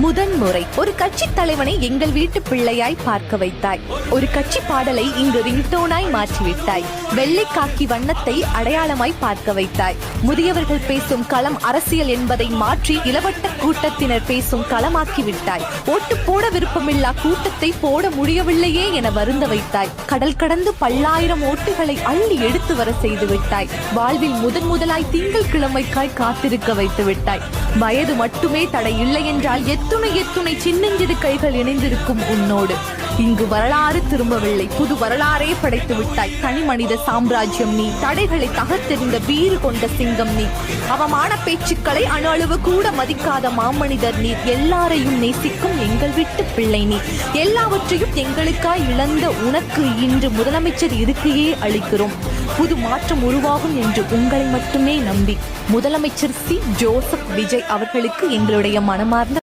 முதன்முறை ஒரு கட்சி தலைவனை எங்கள் வீட்டு பிள்ளையாய் பார்க்க வைத்தாய். ஒரு கட்சி பாடலை இங்கு ரிங்டோனாய் மாற்றிவிட்டாய். வெள்ளை காக்கி வண்ணத்தை அடையாளமாய் பார்க்க வைத்தாய். முதியவர்கள் பேசும் களம் அரசியல் என்பதை மாற்றி இளவட்ட கூட்டத்தினர் பேசும் களமாக்கி விட்டாய். ஓட்டு போட விருப்பமில்லா கூட்டத்தை போட முடியவில்லையே என வருந்த வைத்தாய். கடல் கடந்து பல்லாயிரம் ஓட்டுகளை அள்ளி எடுத்து வர செய்து விட்டாய். வாழ்வில் முதலாய் திங்கள் கிழமைக்காய் காத்திருக்க வைத்து விட்டாய். வயது மட்டுமே தடை இல்லை என்றால் எத்துணை சின்னஞ்சிறு கைகள் இணைந்திருக்கும் உன்னோடு. இங்கு வரலாறு திரும்பவில்லை, புது வரலாறே படைத்து விட்டாய். தனி மனித சாம்ராஜ்யம் நீ, தடைகளை தகர்த்தெறிந்த வீறு கொண்ட சிங்கம் நீ, அவமான பேச்சுக்களை அணு அளவு கூட மதிக்காத மாமனிதர் நீர். எல்லாரையும் நேசிக்கும் எங்கள் வீட்டு பிள்ளை நீ. எல்லாவற்றையும் எங்களுக்காய் இழந்த உனக்கு இன்று முதலமைச்சர் இருக்கையே அளிக்கிறோம். புது மாற்றம் உருவாகும் என்று உங்களை மட்டுமே நம்பி முதலமைச்சர் சி. ஜோசப் விஜய் அவர்களுக்கு எங்களுடைய மனமார்ந்த